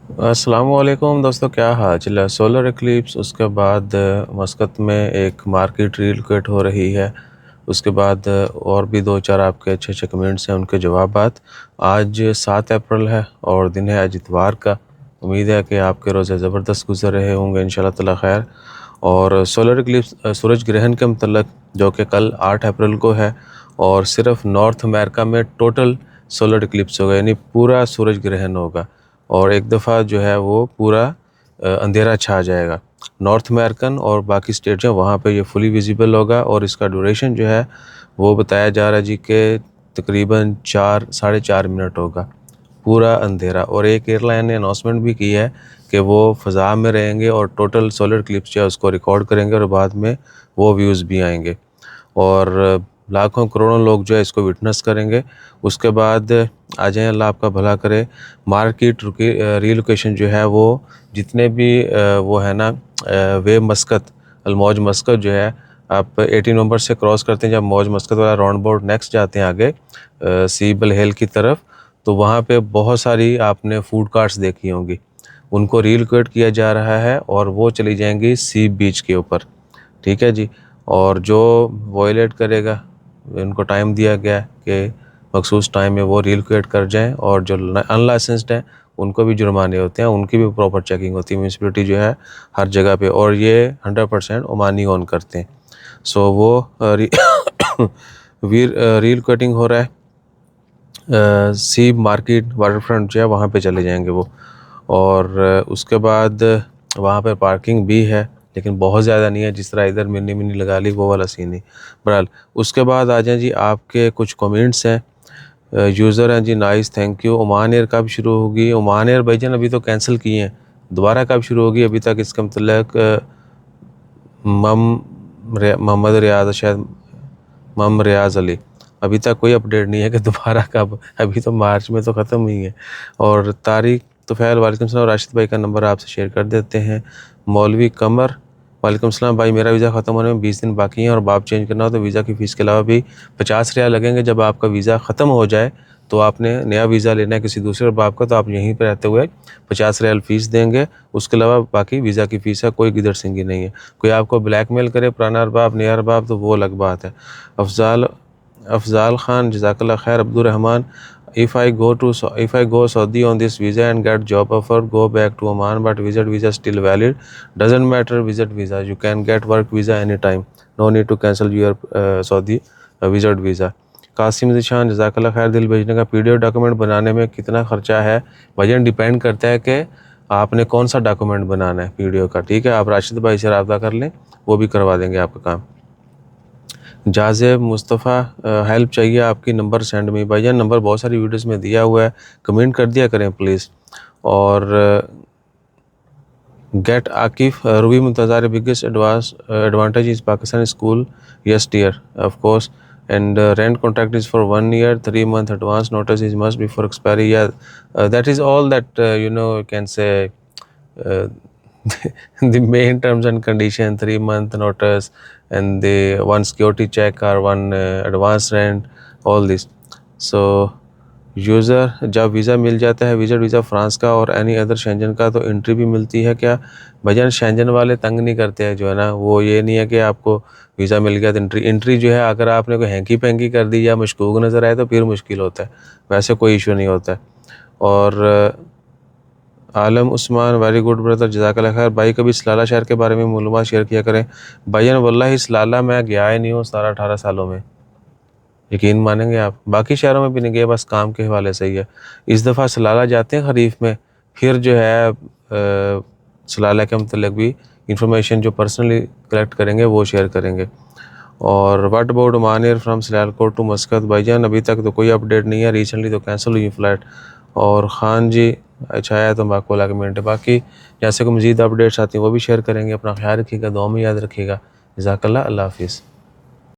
السلام علیکم دوستو، کیا حال چل ہے؟ سولر ایکلپس، اس کے بعد مسقط میں ایک مارکیٹ ریلوکیٹ ہو رہی ہے، اس کے بعد اور بھی دو چار آپ کے اچھے کمنٹس ہیں، ان کے جوابات۔ آج 7 اپریل ہے اور دن ہے آج اتوار کا۔ امید ہے کہ آپ کے روزے زبردست گزر رہے ہوں گے انشاءاللہ تعالی خیر۔ اور سولر ایکلپس سورج گرہن کے متعلق جو کہ کل 8 اپریل کو ہے، اور صرف نارتھ امریکہ میں ٹوٹل سولر ایکلپس ہوگا، یعنی پورا سورج گرہن ہوگا، اور ایک دفعہ جو ہے وہ پورا اندھیرا چھا جائے گا۔ نارتھ امریکن اور باقی اسٹیٹ جو وہاں پہ یہ فلی ویزیبل ہوگا، اور اس کا ڈیوریشن جو ہے وہ بتایا جا رہا ہے جی کہ تقریباً 4-4.5 منٹ ہوگا، پورا اندھیرا۔ اور ایک ایئر لائن نے اناؤنسمنٹ بھی کی ہے کہ وہ فضا میں رہیں گے اور ٹوٹل سولر کلپس جو ہے اس کو ریکارڈ کریں گے، اور بعد میں وہ ویوز بھی آئیں گے، اور لاکھوں کروڑوں لوگ جو ہے اس کو وٹنس کریں گے۔ اس کے بعد آ جائیں، اللہ آپ کا بھلا کرے، مارکیٹ ریلوکیشن جو ہے وہ جتنے بھی وہ ہے نا وے مسقط، الموج مسقط جو ہے، آپ 18 نومبر سے کراس کرتے ہیں، جب موج مسقط والا راؤنڈ بورڈ نیکسٹ جاتے ہیں آگے سیبل ہل کی طرف، تو وہاں پہ بہت ساری آپ نے فوڈ کارٹس دیکھی ہوں گی، ان کو ریلوکیٹ کیا جا رہا ہے، اور وہ چلی جائیں گی سی بیچ کے اوپر، ٹھیک ہے جی۔ اور جو وائلیٹ کرے گا، ان کو ٹائم دیا گیا ہے کہ مخصوص ٹائم میں وہ ریلوکیٹ کر جائیں، اور جو ان لائسنسڈ ہیں ان کو بھی جرمانے ہوتے ہیں، ان کی بھی پراپر چیکنگ ہوتی ہے، میونسپلٹی جو ہے ہر جگہ پہ، اور یہ 100% عمانی اون کرتے ہیں۔ سو وہ ریلوکیٹنگ ہو رہا ہے، سی مارکیٹ واٹر فرنٹ جو ہے وہاں پہ چلے جائیں گے وہ، اور اس کے بعد وہاں پہ پارکنگ بھی ہے، لیکن بہت زیادہ نہیں ہے، جس طرح ادھر منی لگا لی وہ والا سین نہیں۔ بہرحال اس کے بعد آ جائیں جی، آپ کے کچھ کمنٹس ہیں، یوزر ہیں جی، nice thank you. Oman Air کب شروع ہوگی؟ عمان ایئر بھائی جان ابھی تو کینسل کیے ہیں، دوبارہ کب شروع ہوگی ابھی تک اس کا متعلق محمد ریاض، شاید محمد ریاض علی، ابھی تک کوئی اپڈیٹ نہیں ہے کہ دوبارہ کب، ابھی تو مارچ میں تو ختم ہوئی ہے۔ اور طارق طفیل، وعلیکم السلام، راشد بھائی کا نمبر آپ سے شیئر کر دیتے ہیں۔ مولوی قمر، وعلیکم السلام بھائی، میرا ویزا ختم ہونے میں 20 دن باقی ہیں، اور باب چینج کرنا ہو تو ویزا کی فیس کے علاوہ بھی 50 ریال لگیں گے۔ جب آپ کا ویزا ختم ہو جائے تو آپ نے نیا ویزا لینا ہے کسی دوسرے باب کا، تو آپ یہیں پہ رہتے ہوئے 50 ریال فیس دیں گے، اس کے علاوہ باقی ویزا کی فیس ہے، کوئی گدر سنگھی نہیں ہے۔ کوئی آپ کو بلیک میل کرے پرانا ارباب نیا ارباب تو وہ الگ بات ہے۔ افضال خان، جزاک اللہ خیر۔ عبد الرحمن، if I go Saudi on this visa and get job offer, go back to Oman, but visit visa still valid, doesn't matter visit visa, you can get work visa anytime, no need to cancel your Saudi visit visa۔ Qasim Zeeshan, جزاک اللہ خیر۔ دل بھیجنے کا PDF document بنانے میں کتنا خرچہ ہے؟ بھائی ڈیپینڈ کرتا ہے کہ آپ نے کون سا ڈاکومنٹ بنانا ہے PDF کا، ٹھیک ہے؟ آپ راشد بھائی سے رابطہ کر لیں، وہ بھی کروا دیں گے آپ کا کام۔ جازب مصطفیٰ، ہیلپ چاہیے آپ کی، نمبر سینڈ میں۔ بھائی جان نمبر بہت ساری ویڈیوز میں دیا ہوا ہے، کمنٹ کر دیا کریں پلیز۔ اور گیٹ عاقف، روبی منتظر، biggest advantage is Pakistan school, yes dear of course, and rent contract is for 1 year, 3 month advance notice is must before expiry. Yeah, that is all that you can say the main terms and condition, 3-month notice and the one security check or one advance rent, all this. So user, جب visa مل جاتا ہے visa France کا اور any other شینجن کا، تو entry بھی ملتی ہے کیا؟ بھجن شینجن والے تنگ نہیں کرتے ہیں جو ہے نا، وہ یہ نہیں ہے کہ آپ کو ویزا مل گیا تو انٹری جو ہے، اگر آپ نے کوئی ہینکی پینکی کر دی یا مشکوک نظر آئے تو پھر مشکل ہوتا ہے، ویسے کوئی ایشو نہیں ہوتا ہے۔ اور عالم عثمان، ویری گڈ بردر، جزاک اللہ خیر۔ بھائی کبھی سلالہ شہر کے بارے میں معلومات شیئر کیا کریں۔ بھائی واللہ سلالہ میں گیا ہی نہیں ہوں 17-18 سالوں میں، یقین مانیں گے آپ، باقی شہروں میں بھی نہیں گئے، بس کام کے حوالے سے ہی ہے۔ اس دفعہ سلالہ جاتے ہیں خریف میں، پھر جو ہے سلالہ کے متعلق بھی انفارمیشن جو پرسنلی کلیکٹ کریں گے وہ شیئر کریں گے۔ اور what about Oman Air from Sialkot to Muscat? بھائی جان ابھی تک تو کوئی اپڈیٹ نہیں ہے، ریسنٹلی تو کینسل ہوئی فلائٹ۔ اور خان جی، اچھا ہے تو باقی والا کمنٹ ہے، باقی جیسے کوئی مزید اپڈیٹس آتی ہیں وہ بھی شیئر کریں گے۔ اپنا خیال رکھیے گا، دعا میں یاد رکھیے گا، جزاک اللہ، اللہ حافظ۔